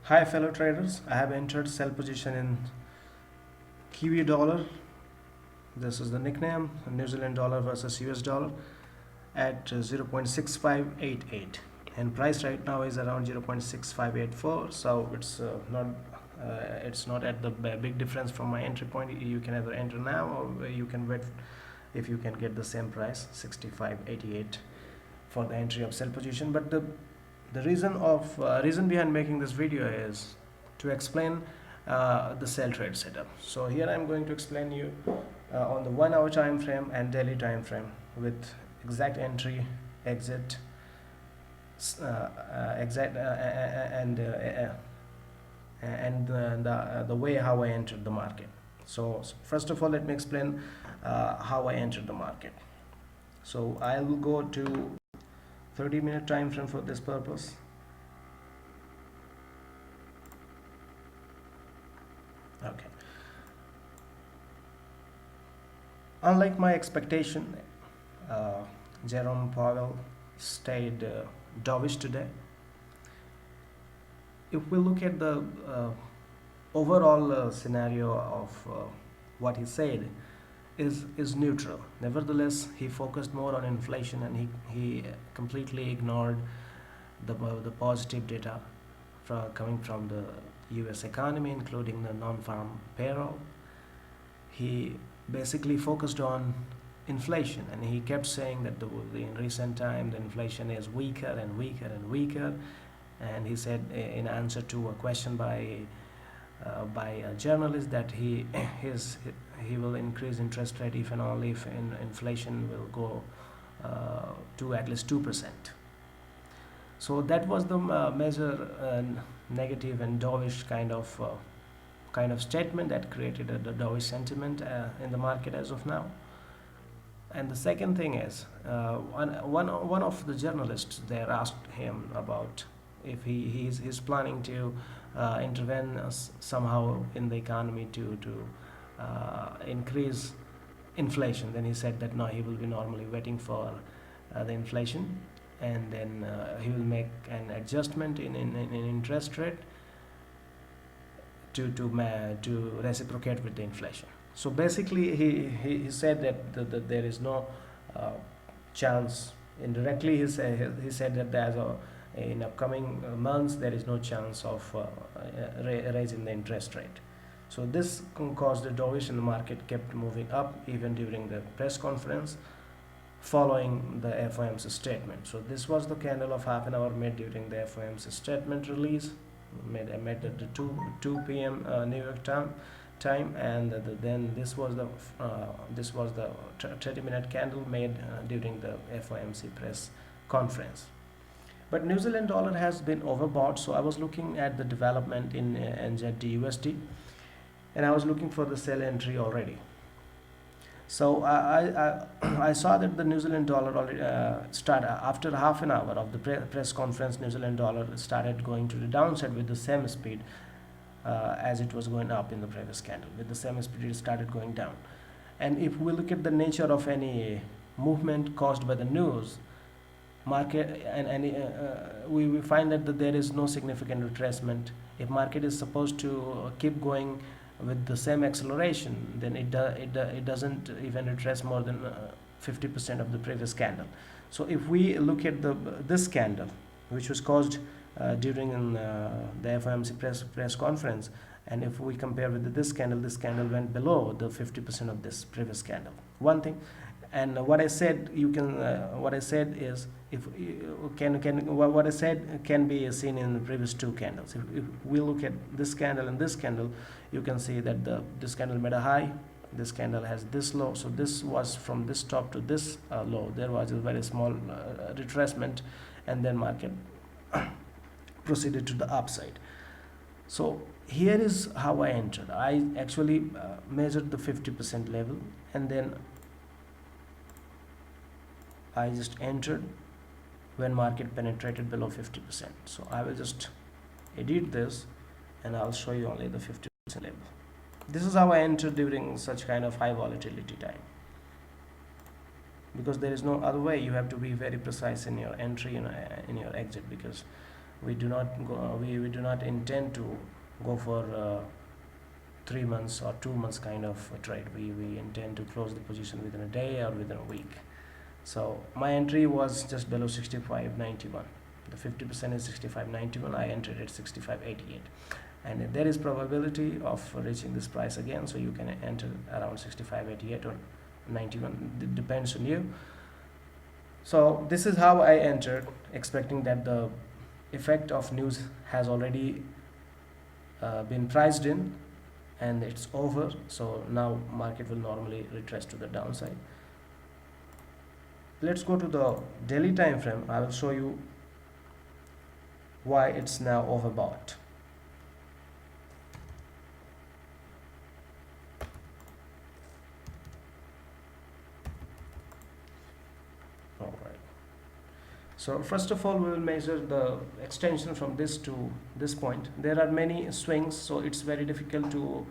Hi fellow traders, I have entered sell position in Kiwi dollar. This is the nickname, New Zealand dollar versus US dollar at 0.6588, and price right now is around 0.6584, so it's not at the big difference from my entry point. You can either enter now or you can wait if you can get the same price 65.88 for the entry of sell position. But the reason behind making this video is to explain the sell trade setup. So here I'm going to explain you on the 1 hour time frame and daily time frame with exact entry, exit, the way how I entered the market. So first of all, let me explain how I entered the market. So I will go to 30-minute time frame for this purpose. Okay. Unlike my expectation, Jerome Powell stayed dovish today. If we look at the overall scenario of what he said, is neutral. Nevertheless, he focused more on inflation, and he completely ignored the positive data coming from the US economy, including the non-farm payroll. He basically focused on inflation, and he kept saying that in recent time the inflation is weaker and weaker and weaker. And he said in answer to a question by a journalist that he will increase interest rate if and only if inflation will go to at least 2%. So that was the major negative and dovish kind of statement that created a dovish sentiment in the market as of now. And the second thing is, one of the journalists there asked him about if he's planning to intervene somehow in the economy to increase inflation. Then he said that no, he will be normally waiting for the inflation, and then he will make an adjustment in interest rate to reciprocate with the inflation. So basically he said that there is no chance. Indirectly he said that in upcoming months there is no chance of raising the interest rate. So this caused the dovish, and the market kept moving up even during the press conference following the FOMC statement. So this was the candle of half an hour made during the FOMC statement release, made at the 2 p.m. New York time, and then this was the 30-minute candle made during the FOMC press conference. But New Zealand dollar has been overbought, so I was looking at the development in NZD USD, and I was looking for the sell entry already. So I saw that the New Zealand dollar already started after half an hour of the press conference. New Zealand dollar started going to the downside with the same speed as it was going up in the previous candle. With the same speed, it started going down. And if we look at the nature of any movement caused by the news market, we find that there is no significant retracement. If market is supposed to keep going with the same acceleration, then it doesn't even retrace more than 50% of the previous candle. So if we look at this candle, which was caused during the FOMC press conference, and if we compare with this candle went below the 50% of this previous candle. One thing, and what I said what I said is what I said can be seen in the previous two candles. If we look at this candle and this candle, you can see that this candle made a high, this candle has this low. So this was from this top to this low. There was a very small retracement, and then market proceeded to the upside. So here is how I entered. I actually measured the 50% level, and then I just entered when market penetrated below 50%. So I will just edit this, and I'll show you only the 50% level. This is how I entered during such kind of high volatility time, because there is no other way. You have to be very precise in your entry and in your exit, because We do not go, we do not intend to go for 3 months or 2 months kind of a trade. We intend to close the position within a day or within a week. So my entry was just below 65.91. The 50% is 65.91. I entered at 65.88, and there is probability of reaching this price again, so you can enter around 65.88 or 91. It depends on you. So this is how I entered, expecting that the effect of news has already been priced in and it's over. So now market will normally retrace to the downside. Let's go to the daily time frame. I will show you why it's now overbought. All right. So first of all, we will measure the extension from this to this point. There are many swings, so it's very difficult to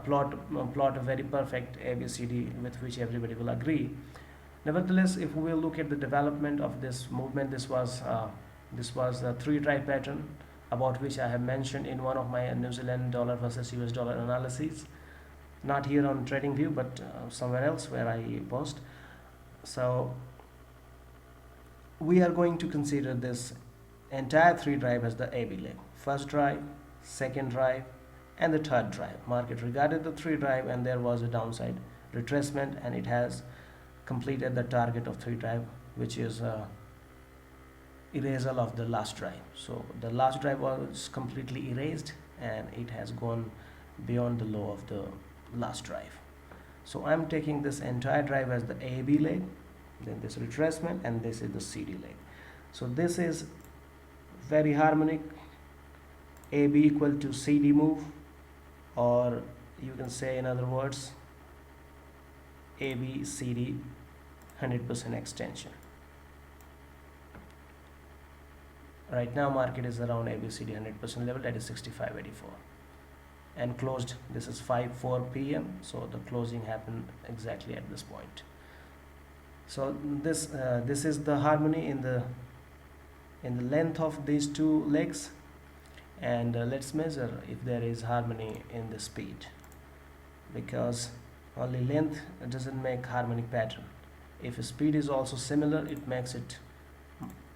plot a very perfect ABCD with which everybody will agree. Nevertheless, if we will look at the development of this movement, this was a three-drive pattern about which I have mentioned in one of my New Zealand dollar versus US dollar analyses. Not here on TradingView, but somewhere else where I post. So we are going to consider this entire three drive as the AB leg. First drive, second drive, and the third drive. Market regarded the three drive, and there was a downside retracement, and it has completed the target of three drive, which is erasal of the last drive. So the last drive was completely erased, and it has gone beyond the low of the last drive. So I'm taking this entire drive as the AB leg, then this retracement, and this is the CD leg. So this is very harmonic AB equal to CD move, or you can say in other words AB CD 100% extension. Right now market is around ABCD 100% level, that is 65.84, and closed, this is 5:04 p.m. so the closing happened exactly at this point. So this is the harmony in the length of these two legs, and let's measure if there is harmony in the speed, because only length doesn't make harmonic pattern. If speed is also similar, it makes it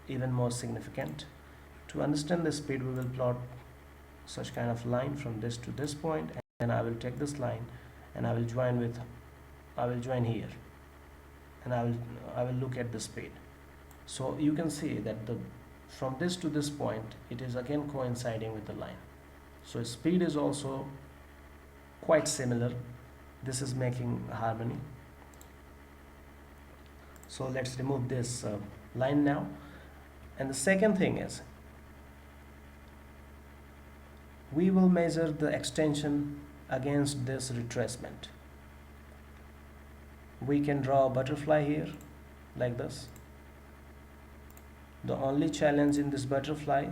even more significant. To understand the speed, we will plot such kind of line from this to this point, and then I will take this line and I will join here, and I will look at the speed. So you can see that from this to this point, it is again coinciding with the line. So speed is also quite similar. This is making harmony. So let's remove this line now. And the second thing is, we will measure the extension against this retracement. We can draw a butterfly here like this. The only challenge in this butterfly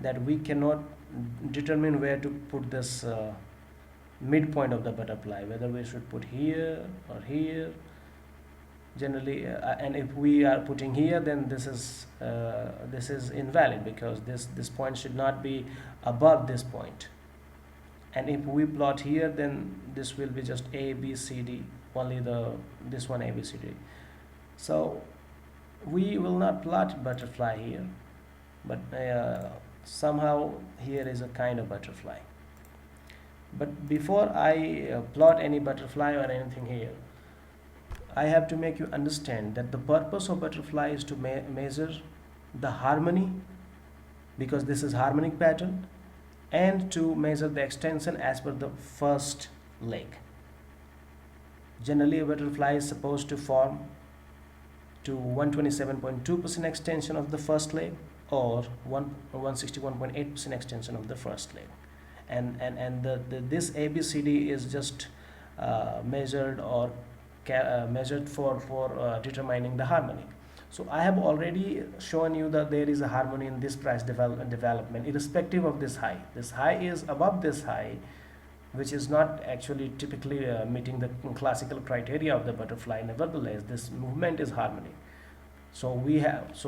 that we cannot determine where to put this midpoint of the butterfly, whether we should put here or here. Generally, and if we are putting here, then this is invalid, because this point should not be above this point. And if we plot here, then this will be just A, B, C, D, only this one A, B, C, D. So we will not plot butterfly here, but somehow here is a kind of butterfly. But before I plot any butterfly or anything here, I have to make you understand that the purpose of butterfly is to measure the harmony, because this is harmonic pattern, and to measure the extension as per the first leg. Generally, a butterfly is supposed to form to 127.2% extension of the first leg, or 161.8% extension of the first leg. And this ABCD is just measured for determining the harmony. So I have already shown you that there is a harmony in this price development, irrespective of this high. This high is above this high, which is not actually typically meeting the classical criteria of the butterfly. Nevertheless, this movement is harmony. So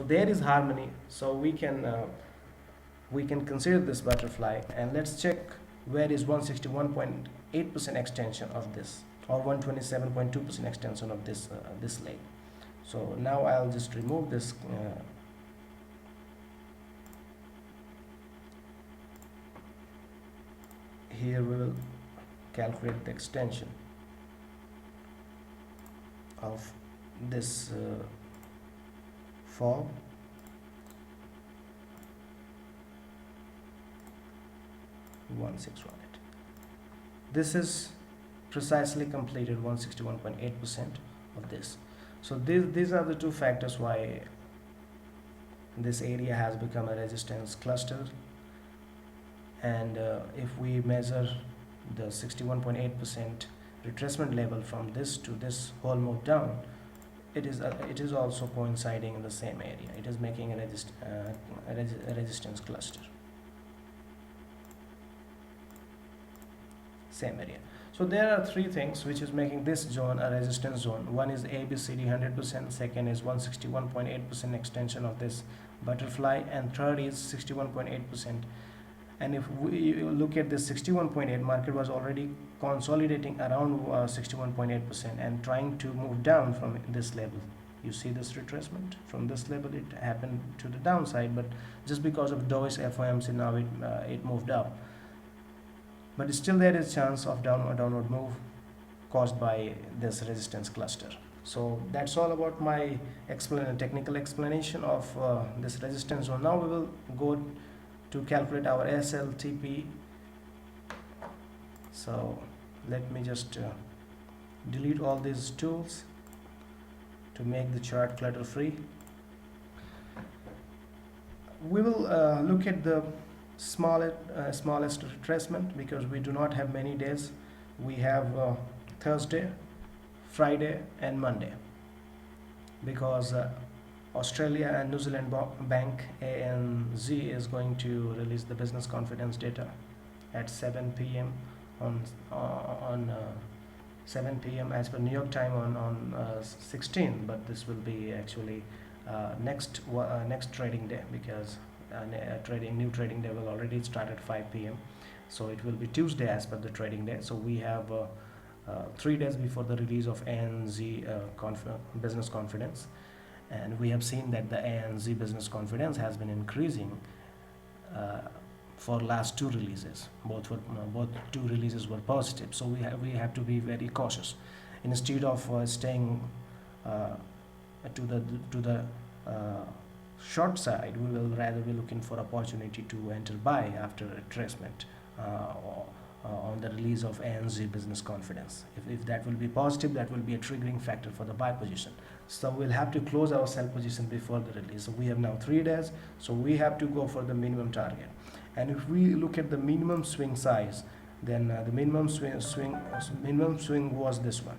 there is harmony. So we can we can consider this butterfly, and let's check where is 161.8% extension of this, or 127.2% extension of this leg. So now I'll just remove this here we will calculate the extension of this fall. This is precisely completed 161.8% of this. So these are the two factors why this area has become a resistance cluster. And if we measure the 61.8% retracement level from this to this whole move down, it is also coinciding in the same area. It is making a resistance cluster, same area. So there are three things which is making this zone a resistance zone. One is ABCD 100%, second is 161.8% extension of this butterfly, and third is 61.8%. And if we look at this 61.8, market was already consolidating around 61.8% and trying to move down from this level. You see this retracement from this level, it happened to the downside, but just because of dovish FOMC, now it moved up. But still there is chance of downward move caused by this resistance cluster. So that's all about my technical explanation of this resistance zone. Now we will go to calculate our SLTP. So let me just delete all these tools to make the chart clutter free. We will look at the smallest retracement, because we do not have many days. We have Thursday, Friday and Monday, because Australia and New Zealand Bank ANZ is going to release the business confidence data at 7 p.m. on 7 p.m. as per New York time on 16, but this will be actually next trading day, because new trading day will already start at 5 p.m. So it will be Tuesday as per the trading day. So we have 3 days before the release of ANZ business confidence. And we have seen that the ANZ business confidence has been increasing for last 2 releases. Both 2 releases were positive. So we have to be very cautious. Instead of staying to the short side, we will rather be looking for opportunity to enter buy after retracement on the release of ANZ business confidence. If that will be positive, that will be a triggering factor for the buy position. So we'll have to close our sell position before the release. So we have now 3 days, so we have to go for the minimum target. And if we look at the minimum swing size, then the minimum swing was this one.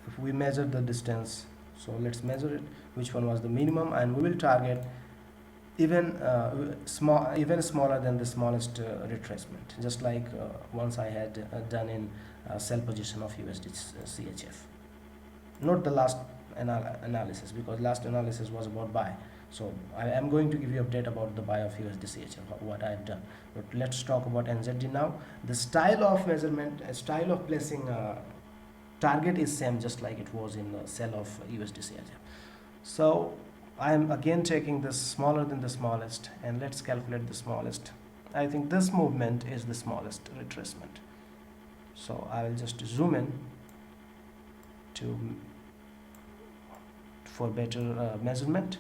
If we measure the distance, so let's measure it, which one was the minimum, and we will target even smaller than the smallest retracement, just like once I had done in sell position of USD CHF. Not the last analysis, because last analysis was about buy. So I am going to give you update about the buy of USD CHF, what I have done. But let's talk about NZD now. The style of measurement, style of placing target is same, just like it was in the sell of USD CHF. So I am again taking this smaller than the smallest, and let's calculate the smallest. I think this movement is the smallest retracement. So I will just zoom in for better measurement.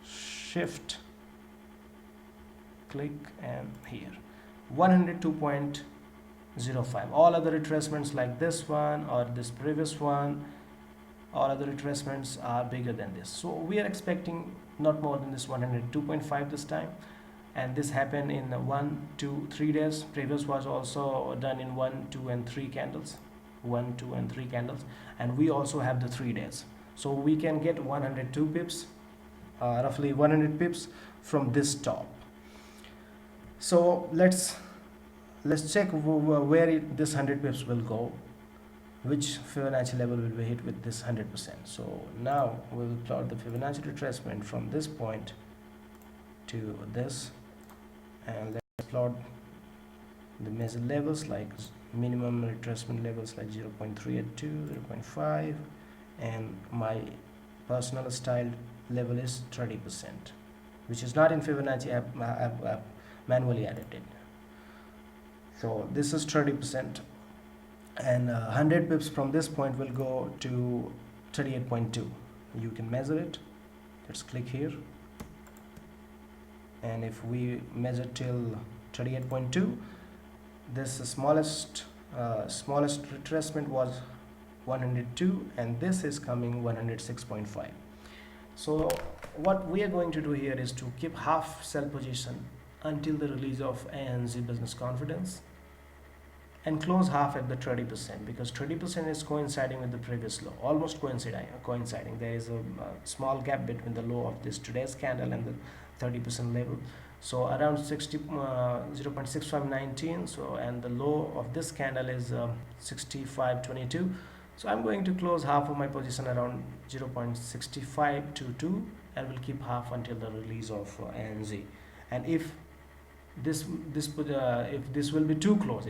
Shift, click, and here 102.05. all other retracements like this one or this previous one, all other retracements are bigger than this. So we are expecting not more than this 102.5 this time, and this happened in 1, 2, 3 days. Previous was also done in 1, 2 and 3 candles, 1, 2 and 3 candles, and we also have the 3 days. So we can get 102 pips, roughly 100 pips from this top. So let's check where this 100 pips will go. which Fibonacci level will be hit with this 100%. So now we will plot the Fibonacci retracement from this point to this, and let's plot the measured levels like minimum retracement levels like 0.382, 0.5, and my personal style level is 30%, which is not in Fibonacci. I've manually added it. So this is 30%, and 100 pips from this point will go to 38.2. You can measure it. Let's click here, and if we measure till 38.2, this smallest retracement was 102, and this is coming 106.5. so what we are going to do here is to keep half sell position until the release of ANZ business confidence, and close half at the 30%, because 30% is coinciding with the previous low, almost coinciding. There is a small gap between the low of this today's candle and the 30% level, so around 0.6519. so and the low of this candle is 6522. so I'm going to close half of my position around 0.6522, and will keep half until the release of ANZ. And if this will be too close,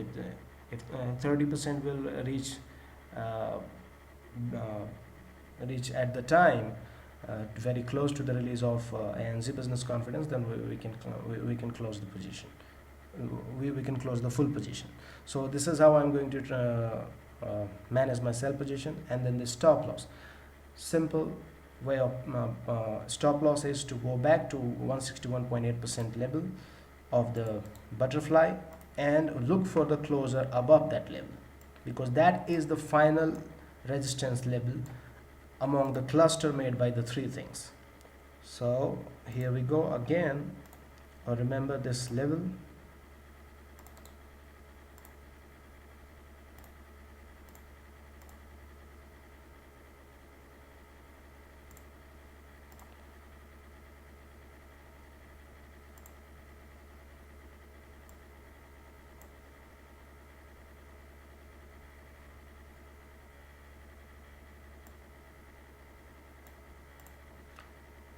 if 30% will reach at the time very close to the release of ANZ business confidence, then we can close the position. We can close the full position. So this is how I'm going to manage my sell position. And then the stop loss, simple way of stop loss is to go back to 161.8% level of the butterfly and look for the closure above that level, because that is the final resistance level among the cluster made by the three things. So here we go again. Remember this level,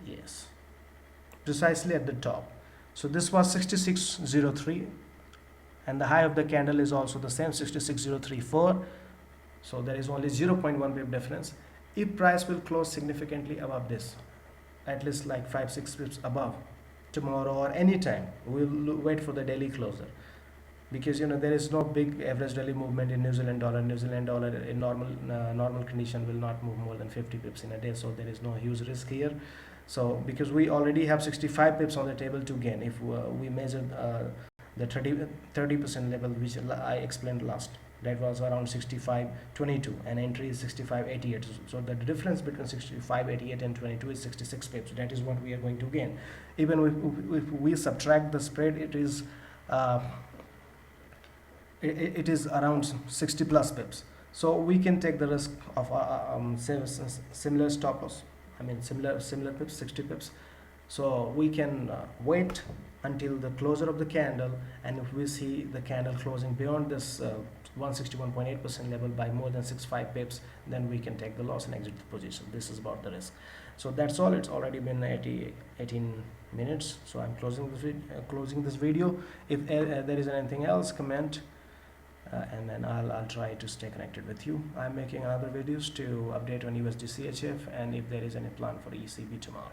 yes, precisely at the top. So this was 6603, and the high of the candle is also the same, 66034. so there is only 0.1 pip difference. If price will close significantly above this, at least like 5-6 pips above tomorrow or any time, we'll wait for the daily closer, because there is no big average daily movement in New Zealand dollar. New Zealand dollar in normal condition will not move more than 50 pips in a day, so there is no huge risk here. So because we already have 65 pips on the table to gain, if we measure the 30% level, which I explained last, that was around 65.22, and entry is 65.88. so the difference between 65.88 and 22 is 66 pips. That is what we are going to gain. Even if we subtract the spread, it is around 60 plus pips. So we can take the risk of similar stop loss. I mean similar pips, 60 pips. So we can wait until the closure of the candle, and if we see the candle closing beyond this 161.8% level by more than 65 pips, then we can take the loss and exit the position. This is about the risk. So that's all. It's already been 18 minutes, so I'm closing this video. If there is anything else, comment, and then I'll try to stay connected with you. I'm making other videos to update on USD CHF, and if there is any plan for ECB tomorrow.